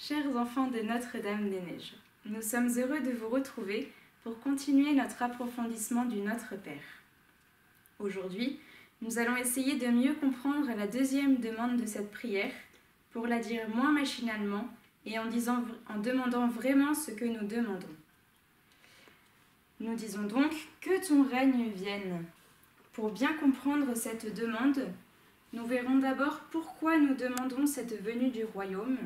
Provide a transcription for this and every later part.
Chers enfants de Notre-Dame-des-Neiges, nous sommes heureux de vous retrouver pour continuer notre approfondissement du Notre Père. Aujourd'hui, nous allons essayer de mieux comprendre la deuxième demande de cette prière pour la dire moins machinalement et en demandant vraiment ce que nous demandons. Nous disons donc que ton règne vienne. Pour bien comprendre cette demande, nous verrons d'abord pourquoi nous demandons cette venue du royaume,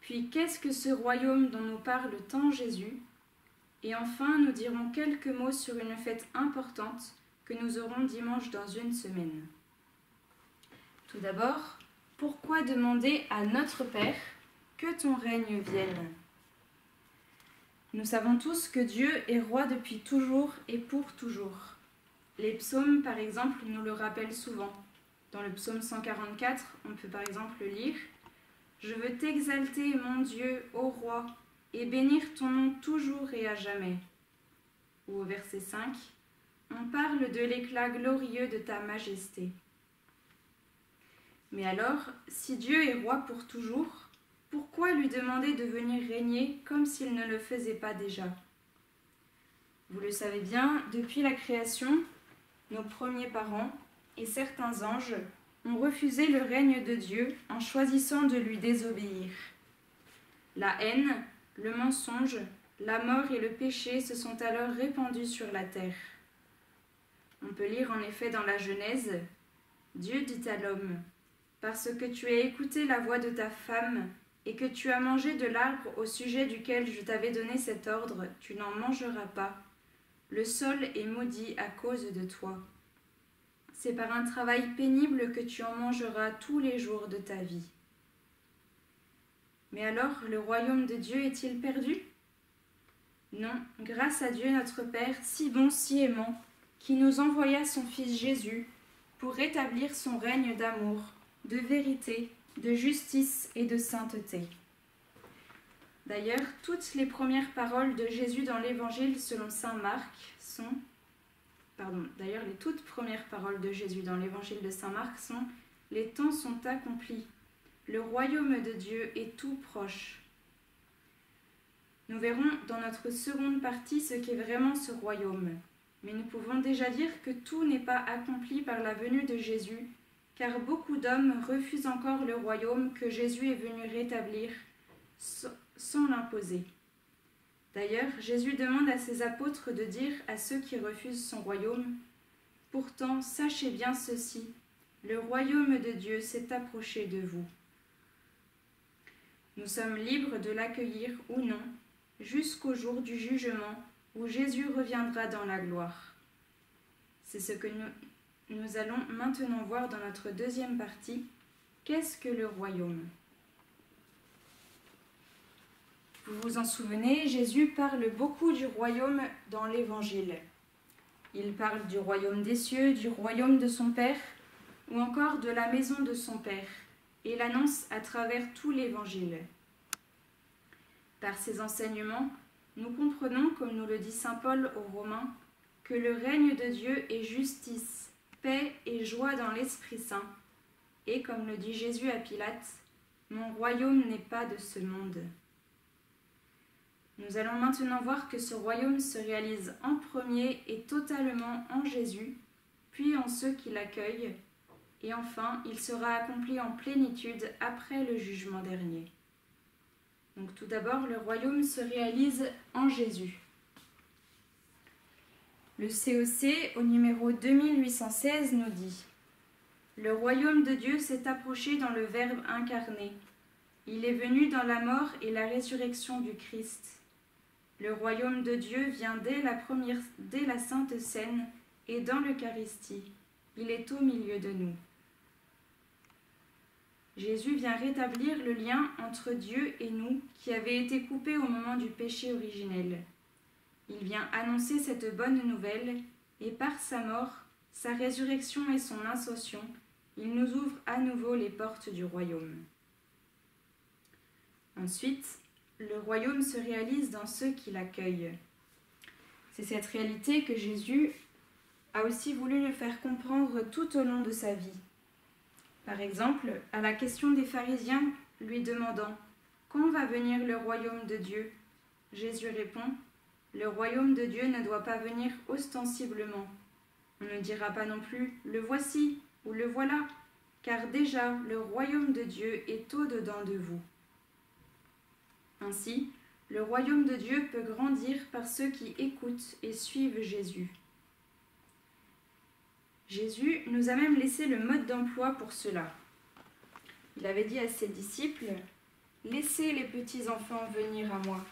puis qu'est-ce que ce royaume dont nous parle tant Jésus, et enfin nous dirons quelques mots sur une fête importante que nous aurons dimanche dans une semaine. Tout d'abord, pourquoi demander à notre Père que ton règne vienne ? Nous savons tous que Dieu est roi depuis toujours et pour toujours. Les psaumes, par exemple, nous le rappellent souvent. Dans le psaume 144, on peut par exemple lire « Je veux t'exalter, mon Dieu, ô roi, et bénir ton nom toujours et à jamais ». Ou au verset 5, on parle de l'éclat glorieux de ta majesté. Mais alors, si Dieu est roi pour toujours, pourquoi lui demander de venir régner comme s'il ne le faisait pas déjà ? Vous le savez bien, depuis la création, nos premiers parents et certains anges ont refusé le règne de Dieu en choisissant de lui désobéir. La haine, le mensonge, la mort et le péché se sont alors répandus sur la terre. On peut lire en effet dans la Genèse, « Dieu dit à l'homme, parce que tu as écouté la voix de ta femme et que tu as mangé de l'arbre au sujet duquel je t'avais donné cet ordre, tu n'en mangeras pas. Le sol est maudit à cause de toi. C'est par un travail pénible que tu en mangeras tous les jours de ta vie. » Mais alors, le royaume de Dieu est-il perdu ? Non, grâce à Dieu notre Père, si bon, si aimant, qui nous envoya son Fils Jésus pour rétablir son règne d'amour, de vérité, de justice et de sainteté. D'ailleurs, toutes les premières paroles de Jésus dans l'Évangile selon saint Marc sont... les toutes premières paroles de Jésus dans l'Évangile de saint Marc sont « Les temps sont accomplis, le royaume de Dieu est tout proche ». Nous verrons dans notre seconde partie ce qu'est vraiment ce royaume. Mais nous pouvons déjà dire que tout n'est pas accompli par la venue de Jésus, car beaucoup d'hommes refusent encore le royaume que Jésus est venu rétablir sans l'imposer. D'ailleurs, Jésus demande à ses apôtres de dire à ceux qui refusent son royaume « Pourtant, sachez bien ceci, le royaume de Dieu s'est approché de vous. » Nous sommes libres de l'accueillir ou non, jusqu'au jour du jugement où Jésus reviendra dans la gloire. C'est ce que nous allons maintenant voir dans notre deuxième partie. Qu'est-ce que le royaume ? Vous vous en souvenez, Jésus parle beaucoup du royaume dans l'Évangile. Il parle du royaume des cieux, du royaume de son Père, ou encore de la maison de son Père, et l'annonce à travers tout l'Évangile. Par ces enseignements, nous comprenons, comme nous le dit saint Paul aux Romains, que le règne de Dieu est justice, paix et joie dans l'Esprit Saint, et comme le dit Jésus à Pilate, « Mon royaume n'est pas de ce monde ». Nous allons maintenant voir que ce royaume se réalise en premier et totalement en Jésus, puis en ceux qui l'accueillent, et enfin, il sera accompli en plénitude après le jugement dernier. Donc tout d'abord, le royaume se réalise en Jésus. Le COC, au numéro 2816, nous dit « Le royaume de Dieu s'est approché dans le Verbe incarné. Il est venu dans la mort et la résurrection du Christ. Le royaume de Dieu vient dès la Sainte Seine et dans l'Eucharistie. Il est au milieu de nous. » Jésus vient rétablir le lien entre Dieu et nous qui avait été coupé au moment du péché originel. Il vient annoncer cette bonne nouvelle et par sa mort, sa résurrection et son ascension, il nous ouvre à nouveau les portes du royaume. Ensuite, le royaume se réalise dans ceux qui l'accueillent. C'est cette réalité que Jésus a aussi voulu nous faire comprendre tout au long de sa vie. Par exemple, à la question des pharisiens lui demandant quand va venir le royaume de Dieu ? Jésus répond, le royaume de Dieu ne doit pas venir ostensiblement. On ne dira pas non plus, le voici ou le voilà, car déjà le royaume de Dieu est au-dedans de vous. Ainsi, le royaume de Dieu peut grandir par ceux qui écoutent et suivent Jésus. Jésus nous a même laissé le mode d'emploi pour cela. Il avait dit à ses disciples, « Laissez les petits enfants venir à moi. »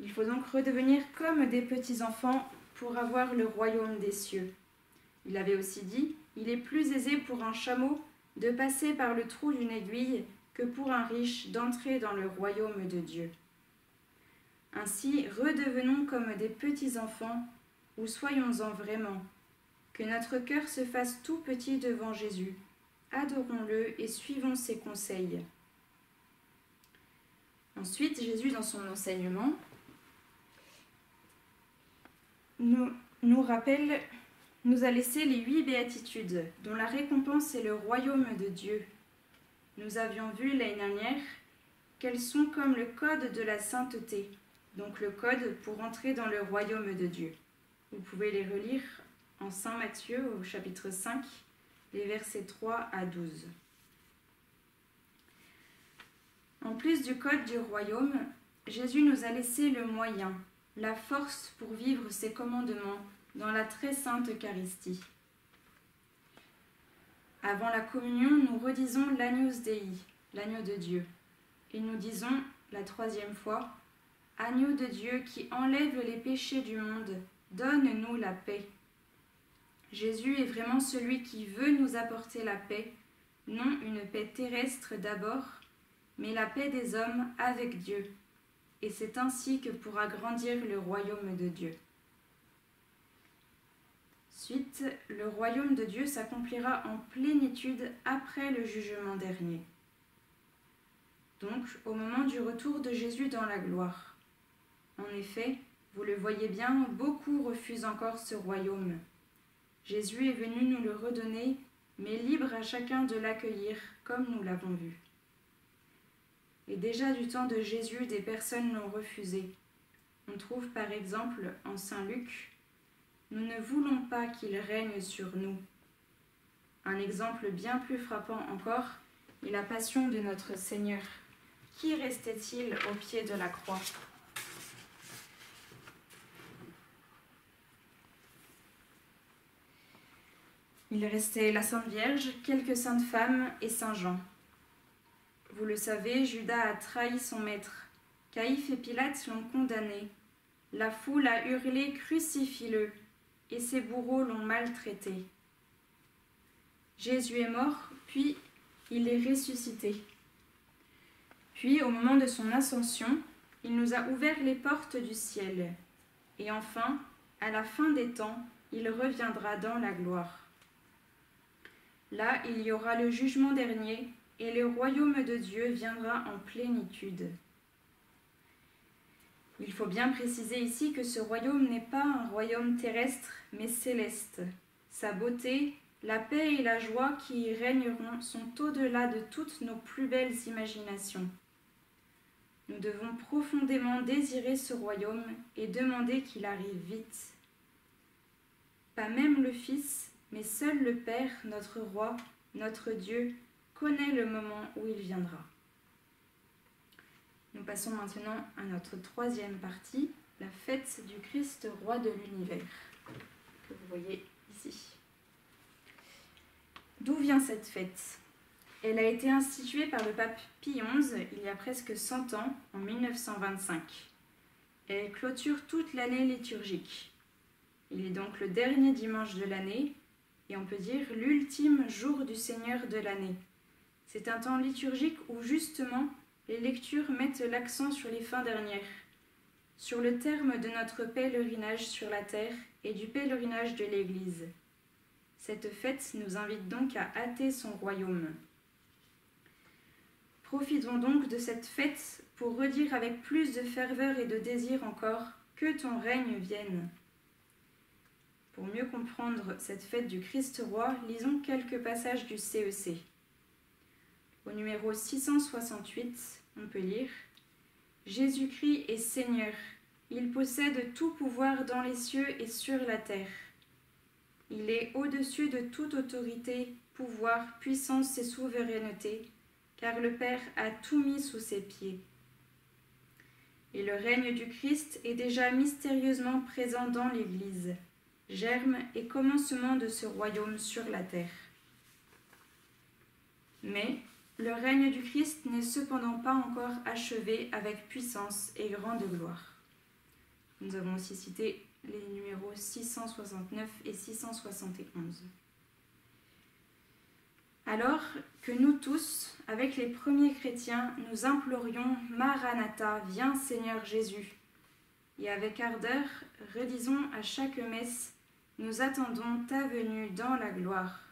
Il faut donc redevenir comme des petits-enfants pour avoir le royaume des cieux. Il avait aussi dit, il est plus aisé pour un chameau de passer par le trou d'une aiguille que pour un riche d'entrer dans le royaume de Dieu. Ainsi, redevenons comme des petits-enfants, ou soyons-en vraiment. Que notre cœur se fasse tout petit devant Jésus. Adorons-le et suivons ses conseils. Ensuite, Jésus, dans son enseignement, nous a laissé les 8 béatitudes, dont la récompense est le royaume de Dieu. Nous avions vu l'année dernière qu'elles sont comme le code de la sainteté, donc le code pour entrer dans le royaume de Dieu. Vous pouvez les relire en Saint Matthieu au chapitre 5, les versets 3 à 12. En plus du code du royaume, Jésus nous a laissé le moyen, la force pour vivre ses commandements dans la très sainte Eucharistie. Avant la communion, nous redisons l'Agnus Dei, l'agneau de Dieu, et nous disons la 3e fois, Agneau de Dieu qui enlève les péchés du monde, donne-nous la paix. Jésus est vraiment celui qui veut nous apporter la paix, non une paix terrestre d'abord, mais la paix des hommes avec Dieu. Et c'est ainsi que pourra grandir le royaume de Dieu. Ensuite, le royaume de Dieu s'accomplira en plénitude après le jugement dernier. Donc, au moment du retour de Jésus dans la gloire. En effet, vous le voyez bien, beaucoup refusent encore ce royaume. Jésus est venu nous le redonner, mais libre à chacun de l'accueillir, comme nous l'avons vu. Et déjà du temps de Jésus, des personnes l'ont refusé. On trouve par exemple en Saint Luc, « Nous ne voulons pas qu'il règne sur nous ». Un exemple bien plus frappant encore est la passion de notre Seigneur. Qui restait-il au pied de la croix ? Il restait la Sainte Vierge, quelques saintes femmes et Saint Jean. Vous le savez, Judas a trahi son maître. Caïphe et Pilate l'ont condamné. La foule a hurlé « Crucifie-le » et ses bourreaux l'ont maltraité. Jésus est mort, puis il est ressuscité. Puis, au moment de son ascension, il nous a ouvert les portes du ciel. Et enfin, à la fin des temps, il reviendra dans la gloire. Là, il y aura le jugement dernier, et le royaume de Dieu viendra en plénitude. Il faut bien préciser ici que ce royaume n'est pas un royaume terrestre, mais céleste. Sa beauté, la paix et la joie qui y régneront sont au-delà de toutes nos plus belles imaginations. Nous devons profondément désirer ce royaume et demander qu'il arrive vite. Pas même le Fils, mais seul le Père, notre Roi, notre Dieu, connaît le moment où il viendra. Nous passons maintenant à notre 3e partie, la fête du Christ roi de l'univers, que vous voyez ici. D'où vient cette fête ? Elle a été instituée par le pape Pie XI il y a presque 100 ans, en 1925. Elle clôture toute l'année liturgique. Il est donc le dernier dimanche de l'année, et on peut dire l'ultime jour du Seigneur de l'année. C'est un temps liturgique où justement les lectures mettent l'accent sur les fins dernières, sur le terme de notre pèlerinage sur la terre et du pèlerinage de l'Église. Cette fête nous invite donc à hâter son royaume. Profitons donc de cette fête pour redire avec plus de ferveur et de désir encore que ton règne vienne. Pour mieux comprendre cette fête du Christ roi, lisons quelques passages du CEC. Au numéro 668, on peut lire « Jésus-Christ est Seigneur, il possède tout pouvoir dans les cieux et sur la terre. Il est au-dessus de toute autorité, pouvoir, puissance et souveraineté, car le Père a tout mis sous ses pieds. Et le règne du Christ est déjà mystérieusement présent dans l'Église, germe et commencement de ce royaume sur la terre. Mais le règne du Christ n'est cependant pas encore achevé avec puissance et grande gloire. » Nous avons aussi cité les numéros 669 et 671. Alors que nous tous, avec les premiers chrétiens, nous implorions « Maranatha, viens Seigneur Jésus !» et avec ardeur, redisons à chaque messe « Nous attendons ta venue dans la gloire !»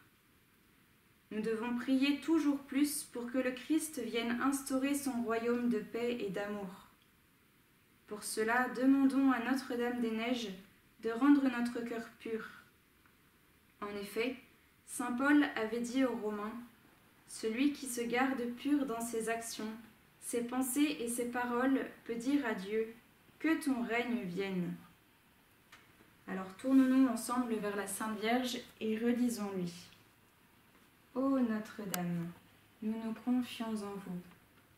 Nous devons prier toujours plus pour que le Christ vienne instaurer son royaume de paix et d'amour. Pour cela, demandons à Notre-Dame-des-Neiges de rendre notre cœur pur. En effet, saint Paul avait dit aux Romains « Celui qui se garde pur dans ses actions, ses pensées et ses paroles peut dire à Dieu « Que ton règne vienne ». Alors tournons-nous ensemble vers la Sainte Vierge et relisons-lui. Ô Notre-Dame, nous nous confions en vous,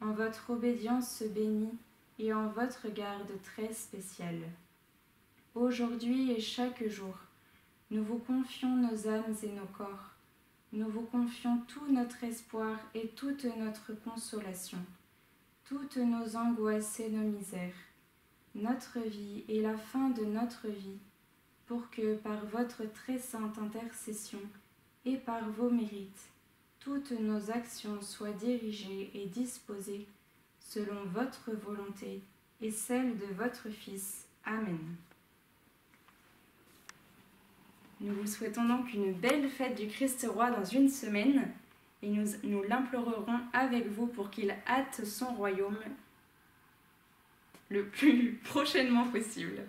en votre obédience bénie et en votre garde très spéciale. Aujourd'hui et chaque jour, nous vous confions nos âmes et nos corps, nous vous confions tout notre espoir et toute notre consolation, toutes nos angoisses et nos misères, notre vie et la fin de notre vie, pour que par votre très sainte intercession et par vos mérites, toutes nos actions soient dirigées et disposées selon votre volonté et celle de votre Fils. Amen. Nous vous souhaitons donc une belle fête du Christ roi dans une semaine et nous l'implorerons avec vous pour qu'il hâte son royaume le plus prochainement possible.